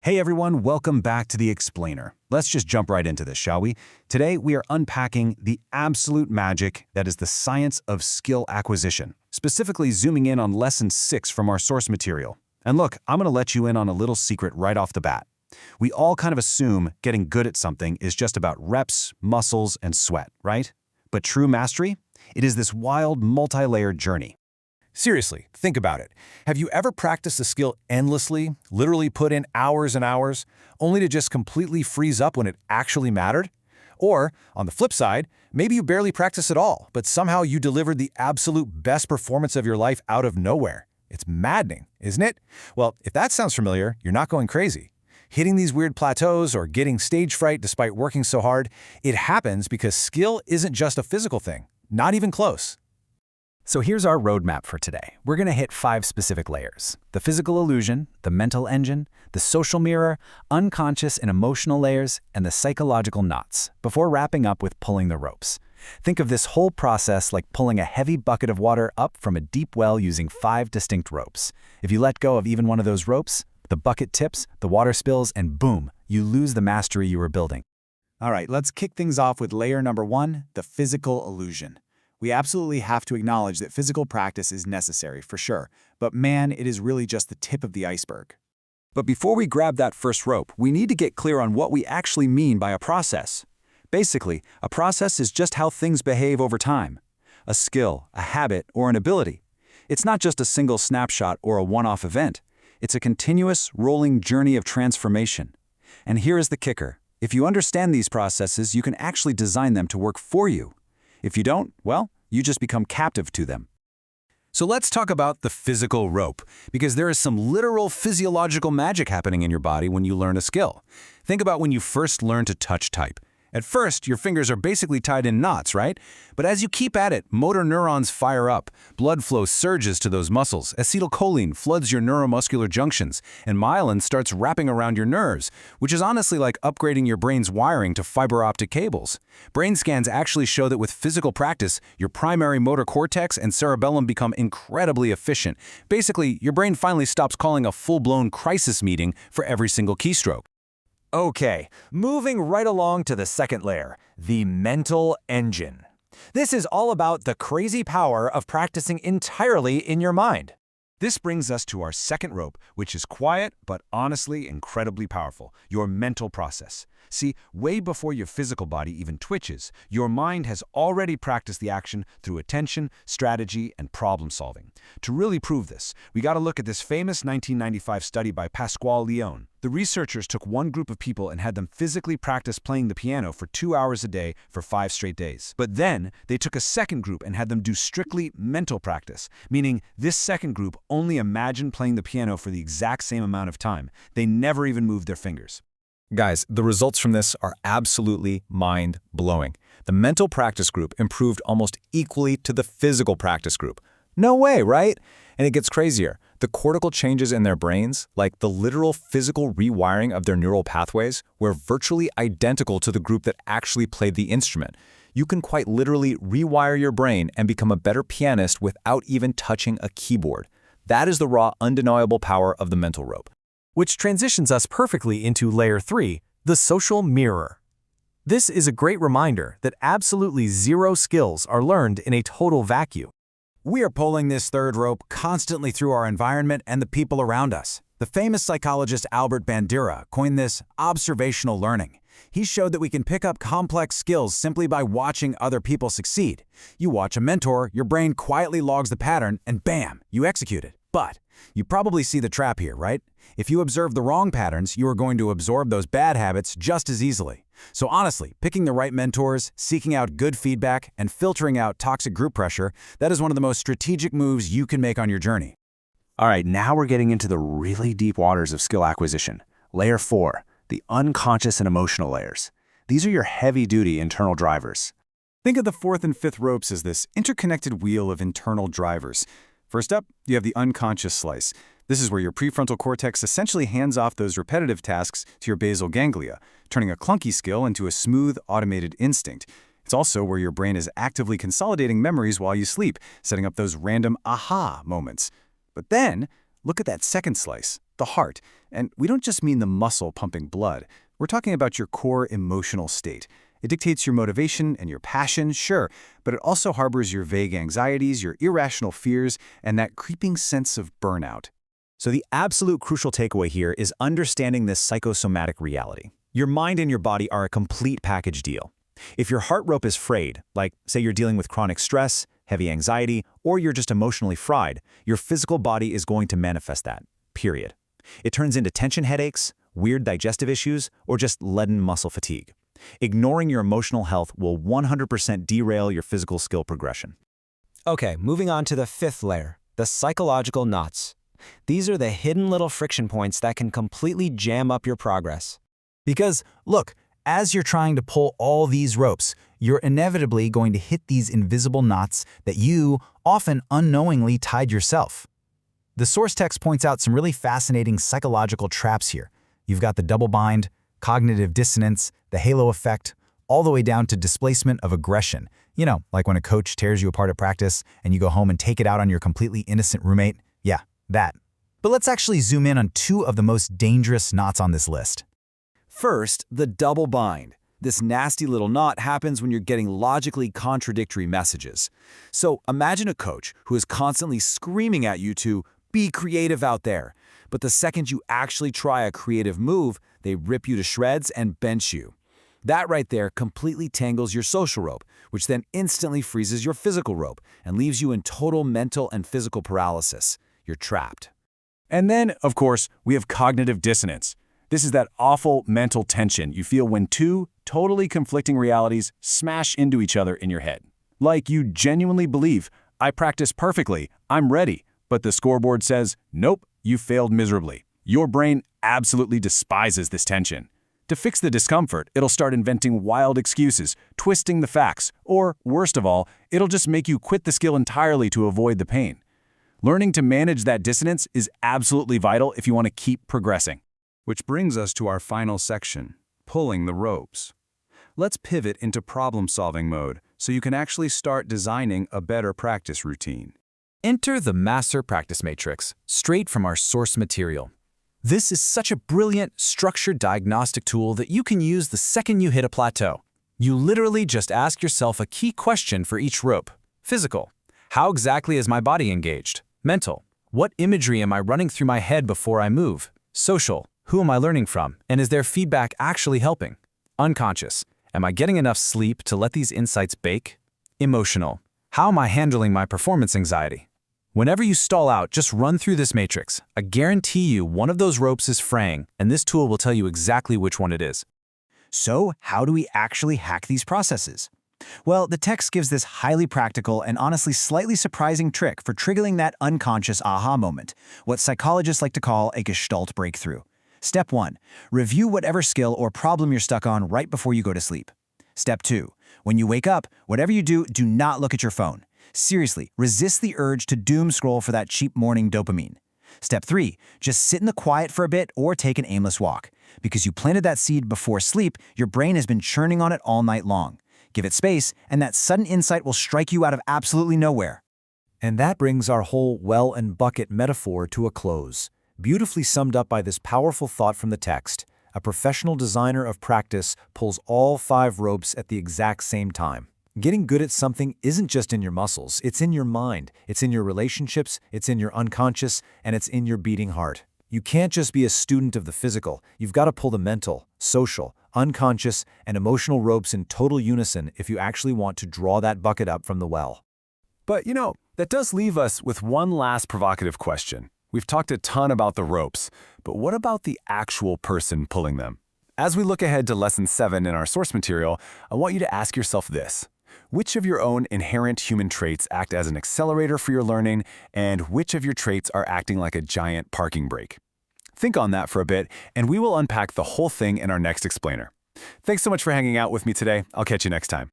Hey everyone, welcome back to The Explainer. Let's just jump right into this, shall we? Today we are unpacking the absolute magic that is the science of skill acquisition, specifically zooming in on Lesson 6 from our source material. And look, I'm going to let you in on a little secret right off the bat. We all kind of assume getting good at something is just about reps, muscles, and sweat, right? But true mastery? It is this wild, multi-layered journey. Seriously, think about it. Have you ever practiced a skill endlessly, literally put in hours and hours, only to just completely freeze up when it actually mattered? Or, on the flip side, maybe you barely practice at all, but somehow you delivered the absolute best performance of your life out of nowhere. It's maddening, isn't it? Well, if that sounds familiar, you're not going crazy. Hitting these weird plateaus or getting stage fright despite working so hard, it happens because skill isn't just a physical thing, not even close. So here's our roadmap for today. We're going to hit 5 specific layers: the physical illusion, the mental engine, the social mirror, unconscious and emotional layers, and the psychological knots, before wrapping up with pulling the ropes. Think of this whole process like pulling a heavy bucket of water up from a deep well using 5 distinct ropes. If you let go of even one of those ropes, the bucket tips, the water spills, and boom, you lose the mastery you were building. All right, let's kick things off with layer number 1, the physical illusion. We absolutely have to acknowledge that physical practice is necessary, for sure, but man, it is really just the tip of the iceberg. But before we grab that first rope, we need to get clear on what we actually mean by a process. Basically, a process is just how things behave over time. A skill, a habit, or an ability. It's not just a single snapshot or a one-off event. It's a continuous, rolling journey of transformation. And here is the kicker. If you understand these processes, you can actually design them to work for you. If you don't, well, you just become captive to them. So let's talk about the physical rope, because there is some literal physiological magic happening in your body when you learn a skill. Think about when you first learn to touch type. At first, your fingers are basically tied in knots, right? But as you keep at it, motor neurons fire up, blood flow surges to those muscles, acetylcholine floods your neuromuscular junctions, and myelin starts wrapping around your nerves, which is honestly like upgrading your brain's wiring to fiber optic cables. Brain scans actually show that with physical practice, your primary motor cortex and cerebellum become incredibly efficient. Basically, your brain finally stops calling a full-blown crisis meeting for every single keystroke. Okay, moving right along to the second layer, the mental engine. This is all about the crazy power of practicing entirely in your mind. This brings us to our second rope, which is quiet but honestly incredibly powerful, your mental process. See, way before your physical body even twitches, your mind has already practiced the action through attention, strategy, and problem solving. To really prove this, we got to look at this famous 1995 study by Pascual Leone. The researchers took one group of people and had them physically practice playing the piano for 2 hours a day for 5 straight days. But then, they took a second group and had them do strictly mental practice, meaning this second group only imagined playing the piano for the exact same amount of time. They never even moved their fingers. Guys, the results from this are absolutely mind-blowing. The mental practice group improved almost equally to the physical practice group. No way, right? And it gets crazier. The cortical changes in their brains, like the literal physical rewiring of their neural pathways, were virtually identical to the group that actually played the instrument. You can quite literally rewire your brain and become a better pianist without even touching a keyboard. That is the raw, undeniable power of the mental rope. Which transitions us perfectly into layer 3, the social mirror. This is a great reminder that absolutely zero skills are learned in a total vacuum. We are pulling this third rope constantly through our environment and the people around us. The famous psychologist Albert Bandura coined this observational learning. He showed that we can pick up complex skills simply by watching other people succeed. You watch a mentor, your brain quietly logs the pattern, and bam, you execute it. But you probably see the trap here, right? If you observe the wrong patterns, you are going to absorb those bad habits just as easily. So honestly, picking the right mentors, seeking out good feedback, and filtering out toxic group pressure, that is one of the most strategic moves you can make on your journey. All right, now we're getting into the really deep waters of skill acquisition. Layer 4, the unconscious and emotional layers. These are your heavy-duty internal drivers. Think of the fourth and fifth ropes as this interconnected wheel of internal drivers. First up, you have the unconscious slice. This is where your prefrontal cortex essentially hands off those repetitive tasks to your basal ganglia, turning a clunky skill into a smooth, automated instinct. It's also where your brain is actively consolidating memories while you sleep, setting up those random aha moments. But then, look at that second slice, the heart. And we don't just mean the muscle pumping blood. We're talking about your core emotional state. It dictates your motivation and your passion, sure, but it also harbors your vague anxieties, your irrational fears, and that creeping sense of burnout. So the absolute crucial takeaway here is understanding this psychosomatic reality. Your mind and your body are a complete package deal. If your heart rope is frayed, like say you're dealing with chronic stress, heavy anxiety, or you're just emotionally fried, your physical body is going to manifest that, period. It turns into tension headaches, weird digestive issues, or just leaden muscle fatigue. Ignoring your emotional health will 100% derail your physical skill progression. Okay, moving on to the fifth layer, the psychological knots. These are the hidden little friction points that can completely jam up your progress. Because, look, as you're trying to pull all these ropes, you're inevitably going to hit these invisible knots that you, often unknowingly, tied yourself. The source text points out some really fascinating psychological traps here. You've got the double bind, cognitive dissonance, the halo effect, all the way down to displacement of aggression. You know, like when a coach tears you apart at practice and you go home and take it out on your completely innocent roommate. Yeah, that. But let's actually zoom in on two of the most dangerous knots on this list. First, the double bind. This nasty little knot happens when you're getting logically contradictory messages. So imagine a coach who is constantly screaming at you to be creative out there. But the second you actually try a creative move, they rip you to shreds and bench you. That right there completely tangles your social rope, which then instantly freezes your physical rope and leaves you in total mental and physical paralysis. You're trapped. And then, of course, we have cognitive dissonance. This is that awful mental tension you feel when two totally conflicting realities smash into each other in your head. Like you genuinely believe, I practice perfectly, I'm ready, but the scoreboard says, nope, you failed miserably. Your brain absolutely despises this tension. To fix the discomfort, it'll start inventing wild excuses, twisting the facts, or, worst of all, it'll just make you quit the skill entirely to avoid the pain. Learning to manage that dissonance is absolutely vital if you want to keep progressing. Which brings us to our final section, pulling the ropes. Let's pivot into problem-solving mode so you can actually start designing a better practice routine. Enter the Master Practice Matrix, straight from our source material. This is such a brilliant, structured diagnostic tool that you can use the second you hit a plateau. You literally just ask yourself a key question for each rope. Physical: how exactly is my body engaged? Mental: what imagery am I running through my head before I move? Social: who am I learning from, and is their feedback actually helping? Unconscious: am I getting enough sleep to let these insights bake? Emotional: how am I handling my performance anxiety? Whenever you stall out, just run through this matrix. I guarantee you one of those ropes is fraying, and this tool will tell you exactly which one it is. So, how do we actually hack these processes? Well, the text gives this highly practical and honestly slightly surprising trick for triggering that unconscious aha moment, what psychologists like to call a Gestalt breakthrough. Step 1. Review whatever skill or problem you're stuck on right before you go to sleep. Step 2. When you wake up, whatever you do, do not look at your phone. Seriously, resist the urge to doom scroll for that cheap morning dopamine. Step 3. Just sit in the quiet for a bit or take an aimless walk. Because you planted that seed before sleep, your brain has been churning on it all night long. Give it space, and that sudden insight will strike you out of absolutely nowhere. And that brings our whole well and bucket metaphor to a close, beautifully summed up by this powerful thought from the text. A professional designer of practice pulls all 5 ropes at the exact same time. Getting good at something isn't just in your muscles, it's in your mind, it's in your relationships, it's in your unconscious, and it's in your beating heart. You can't just be a student of the physical, you've got to pull the mental, social, unconscious, and emotional ropes in total unison if you actually want to draw that bucket up from the well. But you know, that does leave us with one last provocative question. We've talked a ton about the ropes, but what about the actual person pulling them? As we look ahead to Lesson 7 in our source material, I want you to ask yourself this. Which of your own inherent human traits act as an accelerator for your learning, and which of your traits are acting like a giant parking brake? Think on that for a bit, and we will unpack the whole thing in our next explainer. Thanks so much for hanging out with me today. I'll catch you next time.